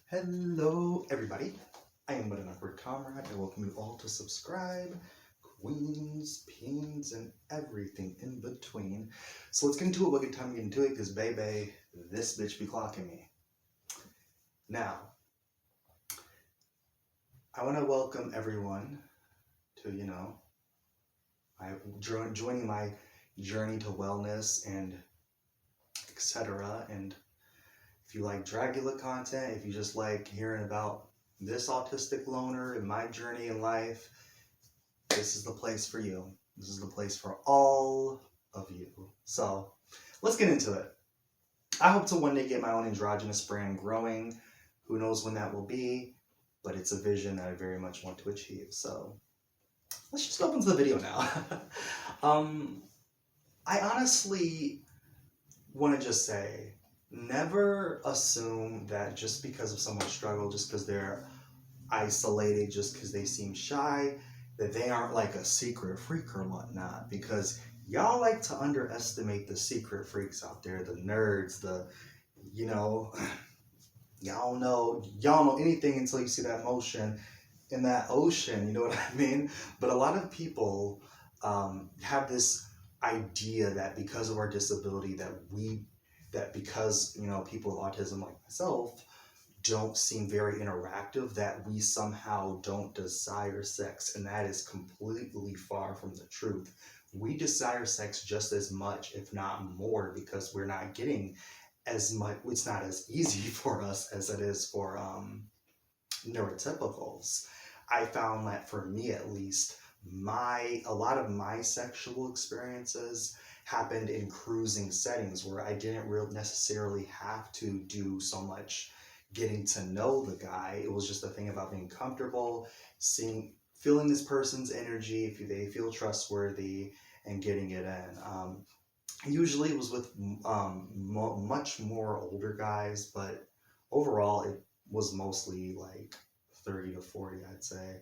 Hello, everybody. I am but an awkward comrade. I welcome you all to subscribe, queens, peens, and everything in between. So let's get into it. We'll get time to get into it because, baby, this bitch be clocking me. Now, I want to welcome everyone to, joining my journey to wellness and etc. And if you like Dracula content, if you just like hearing about this autistic loner and my journey in life, this is the place for you. This is the place for all of you. So let's get into it. I hope to one day get my own androgynous brand growing. Who knows when that will be, but it's a vision that I very much want to achieve. So let's just go into the video now. I honestly want to just say, never assume that just because of someone's struggle, just because they're isolated, just because they seem shy, that they aren't like a secret freak or whatnot. Because y'all like to underestimate the secret freaks out there, the nerds, you know, y'all know anything until you see that motion in that ocean. You know what I mean? But a lot of people have this idea that because of our disability, that because people with autism like myself don't seem very interactive, that we somehow don't desire sex, and that is completely far from the truth. We desire sex just as much, if not more, because we're not getting as much. It's not as easy for us as it is for neurotypicals. I found that for me, at least, a lot of my sexual experiences happened in cruising settings where I didn't really necessarily have to do so much getting to know the guy. It was just a thing about being comfortable, feeling this person's energy, if they feel trustworthy, and getting it in. Usually it was with much more older guys, but overall it was mostly like 30 to 40, I'd say.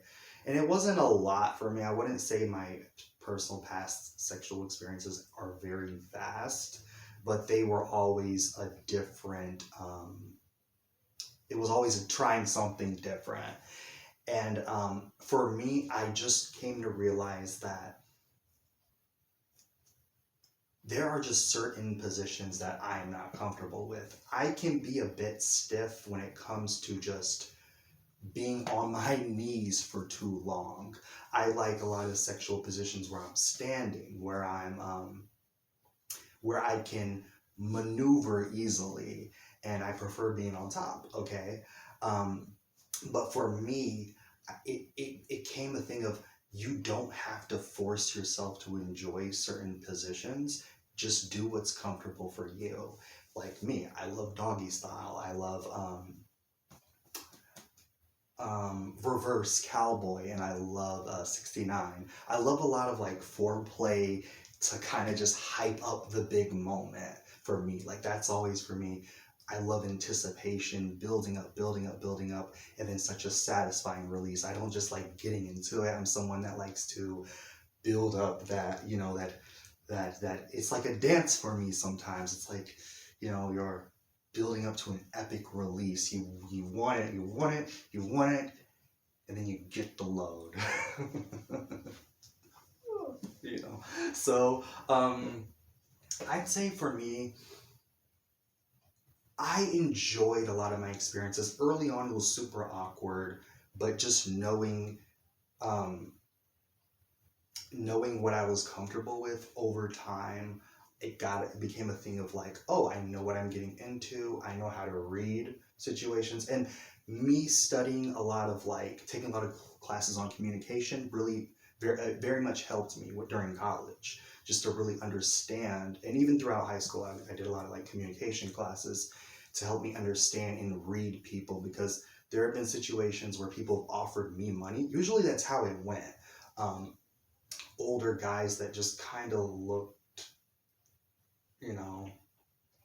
And it wasn't a lot for me. I wouldn't say my personal past sexual experiences are very vast, but they were always a different, it was always trying something different. And for me, I just came to realize that there are just certain positions that I'm not comfortable with. I can be a bit stiff when it comes to just being on my knees for too long. I like a lot of sexual positions where I'm standing, where where I can maneuver easily, and I prefer being on top. Okay, um, but for me, it came a thing of you don't have to force yourself to enjoy certain positions. Just do what's comfortable for you. Like me, I love doggy style. I love reverse cowboy, and I love 69. I love a lot of like foreplay to kind of just hype up the big moment for me. Like that's always for me. I love anticipation, building up, building up, building up, and then such a satisfying release. I don't just like getting into it. I'm someone that likes to build up that, that it's like a dance for me sometimes. It's like, you're building up to an epic release. You want it, you want it, you want it, and then you get the load. you know. So I'd say for me, I enjoyed a lot of my experiences. Early on, it was super awkward, but just um, knowing what I was comfortable with over time, it became a thing of like, oh, I know what I'm getting into. I know how to read situations, and me studying a lot of taking a lot of classes on communication really very much helped me during college, just to really understand. And even throughout high school, I did a lot of like communication classes to help me understand and read people, because there have been situations where people have offered me money. Usually that's how it went. Older guys that just kind of looked,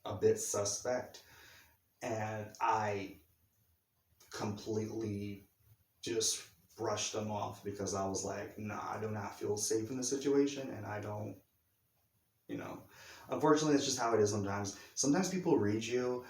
a bit suspect. And I completely just brushed them off because I was like, nah, I do not feel safe in this situation. And I don't, unfortunately, it's just how it is sometimes. Sometimes people read you.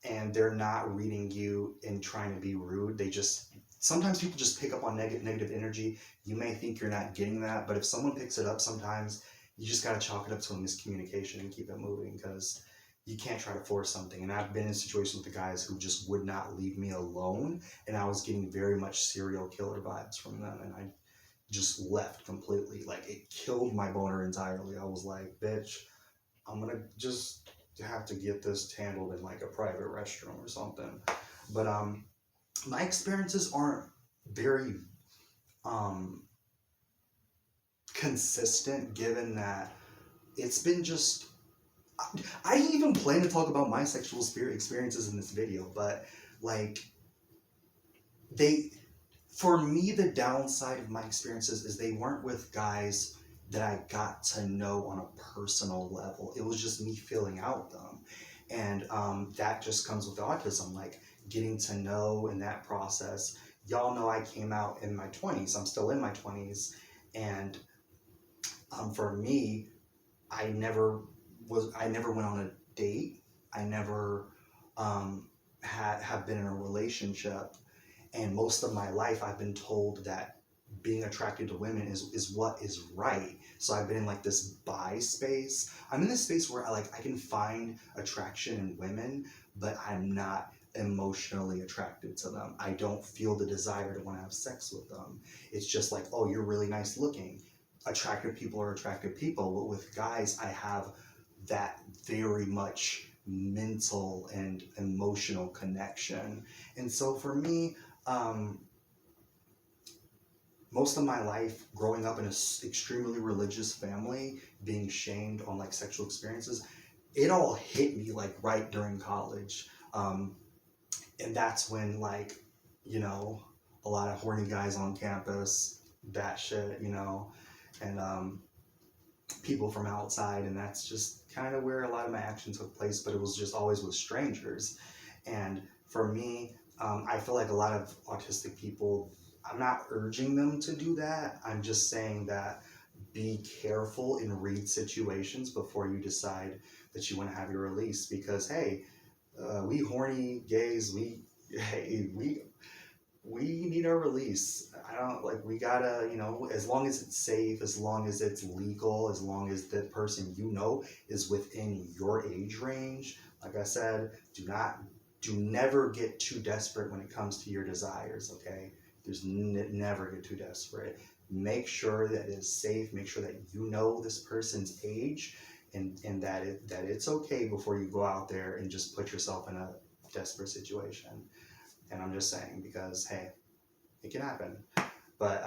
and they're not reading you and trying to be rude. They just, sometimes people just pick up on negative energy. You may think you're not getting that, but if someone picks it up, sometimes you just got to chalk it up to a miscommunication and keep it moving, because you can't try to force something. And I've been in situations with the guys who just would not leave me alone, and I was getting very much serial killer vibes from them, and I just left completely. Like, it killed my boner entirely. I was like, bitch, I'm gonna just have to get this handled in like a private restroom or something. But my experiences aren't very um consistent, given that it's been just, I didn't even plan to talk about my sexual spirit experiences in this video, but like, they, for me, the downside of my experiences is they weren't with guys that I got to know on a personal level. It was just me feeling out them. And that just comes with autism, like getting to know in that process. Y'all know I came out in my 20s. I'm still in my 20s. And for me, I never went on a date. I never have been in a relationship, and most of my life I've been told that being attracted to women is what is right. So I've been in like this bi space. I'm in this space where I can find attraction in women, but I'm not emotionally attracted to them. I don't feel the desire to want to have sex with them. It's just like, oh, you're really nice looking. Attractive people are attractive people. But with guys, I have that very much mental and emotional connection. And so for me, um, most of my life growing up in an extremely religious family, being shamed on like sexual experiences, it all hit me like right during college. And that's when, like, you know, a lot of horny guys on campus, that shit, and people from outside. And that's just kind of where a lot of my action took place, but it was just always with strangers. And for me, I feel like a lot of autistic people, I'm not urging them to do that. I'm just saying that be careful and read situations before you decide that you want to have your release. Because hey, we horny gays, hey, we need our release. I don't, like, we gotta, as long as it's safe, as long as it's legal, as long as the person is within your age range. Like I said, do never get too desperate when it comes to your desires, okay? Never get too desperate. Make sure that it's safe, make sure that this person's age, and that it's okay before you go out there and just put yourself in a desperate situation. And I'm just saying, because hey, it can happen. But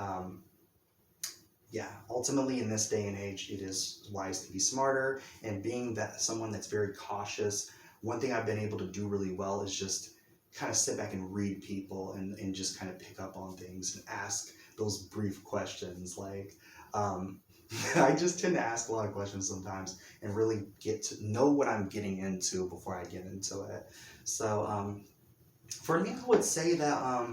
yeah, ultimately in this day and age, it is wise to be smarter. And being that someone that's very cautious, one thing I've been able to do really well is just kind of sit back and read people, and just kind of pick up on things and ask those brief questions. Like, I just tend to ask a lot of questions sometimes and really get to know what I'm getting into before I get into it. So for me, I would say that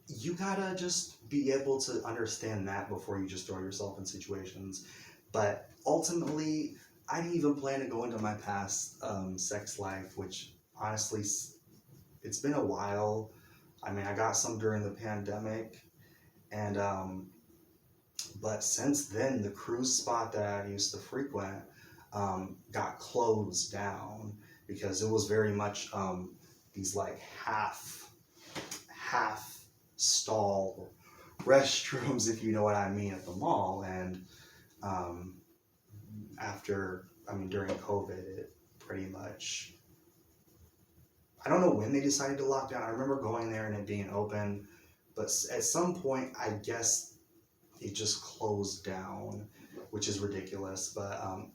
you gotta just be able to understand that before you just throw yourself in situations. But ultimately, I didn't even plan to go into my past sex life, which honestly, it's been a while. I mean, I got some during the pandemic, and but since then, the cruise spot that I used to frequent got closed down, because it was very much these like half stall restrooms, if you know what I mean, at the mall. And um, during COVID, it pretty much, I don't know when they decided to lock down. I remember going there and it being open, but at some point, I guess it just closed down, which is ridiculous. But I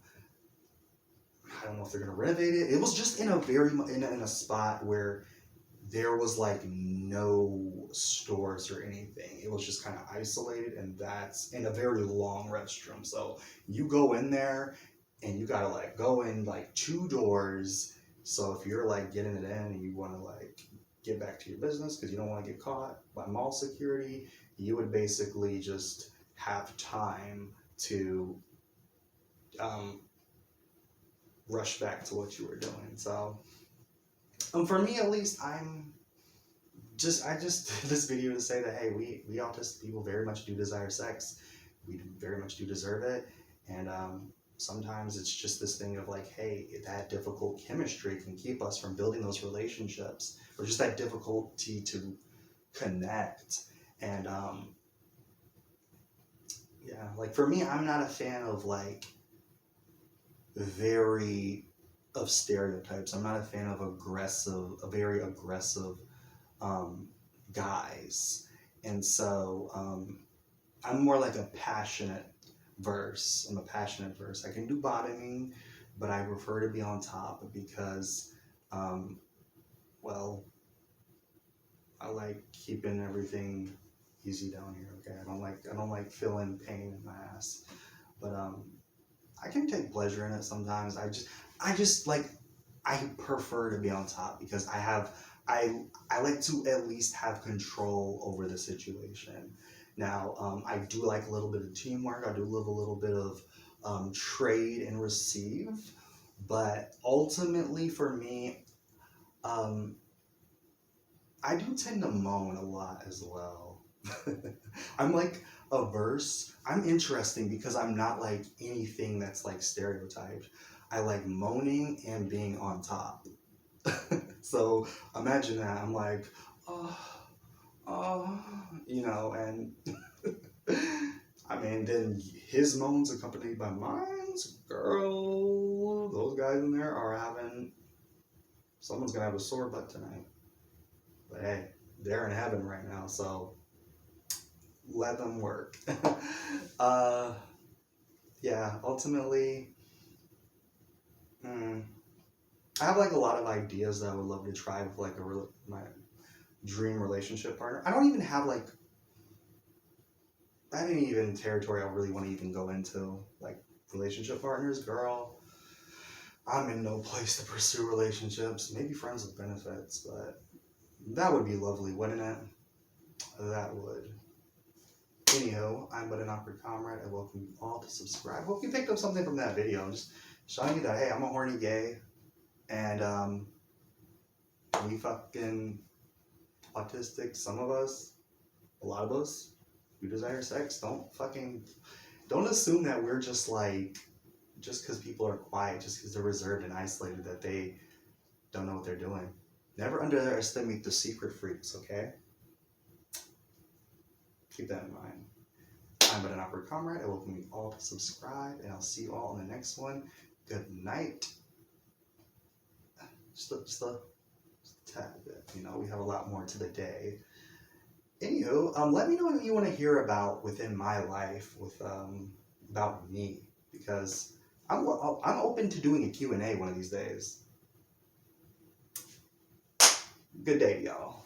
don't know if they're gonna renovate it. It was just in a spot where there was like no stores or anything. It was just kind of isolated, and that's in a very long restroom. So you go in there and you gotta like go in like two doors. So if you're like getting it in and you want to like get back to your business because you don't want to get caught by mall security, you would basically just have time to rush back to what you were doing. So For me at least, I just did this video to say that, hey, we autistic people very much do desire sex. We very much do deserve it. And sometimes it's just this thing of like, hey, that difficult chemistry can keep us from building those relationships, or just that difficulty to connect. And yeah, like for me, I'm not a fan of like very of stereotypes. I'm not a fan of a very aggressive um, guys. And so I'm more like a passionate verse. I'm a passionate verse. I can do bottoming, but I prefer to be on top because, um, well, I like keeping everything easy down here. Okay, I don't like feeling pain in my ass, but I can take pleasure in it sometimes. I just like I prefer to be on top because I like to at least have control over the situation. Now, I do like a little bit of teamwork. I do love a little bit of trade and receive, but ultimately for me, um, I do tend to moan a lot as well. I'm like averse. I'm interesting because I'm not like anything that's like stereotyped. I like moaning and being on top. So imagine that. I'm like, oh, oh, and I mean, then his moans accompanied by mine. Girl, those guys in there are having, someone's gonna have a sore butt tonight. But hey, they're in heaven right now, so let them work. uh, yeah, ultimately, mm, I have like a lot of ideas that I would love to try with like my dream relationship partner. I don't even have like that ain't even territory I really want to even go into. Like relationship partners, girl. I'm in no place to pursue relationships. Maybe friends with benefits, but that would be lovely, wouldn't it? That would. Anyhow, I'm but an awkward comrade. I welcome you all to subscribe. Hope you picked up something from that video. I'm just showing you that hey, I'm a horny gay, and we fucking autistic. Some of us, a lot of us, who desire sex. Don't assume that we're just like just because people are quiet, just because they're reserved and isolated, that they don't know what they're doing. Never underestimate the secret freaks. Okay, keep that in mind. I'm but an awkward comrade. I welcome you all to subscribe, and I'll see you all in the next one. Good night. Just a tad bit. We have a lot more to the day. Anywho, let me know what you want to hear about within my life with about me, because I'm open to doing a Q&A one of these days. Good day, y'all.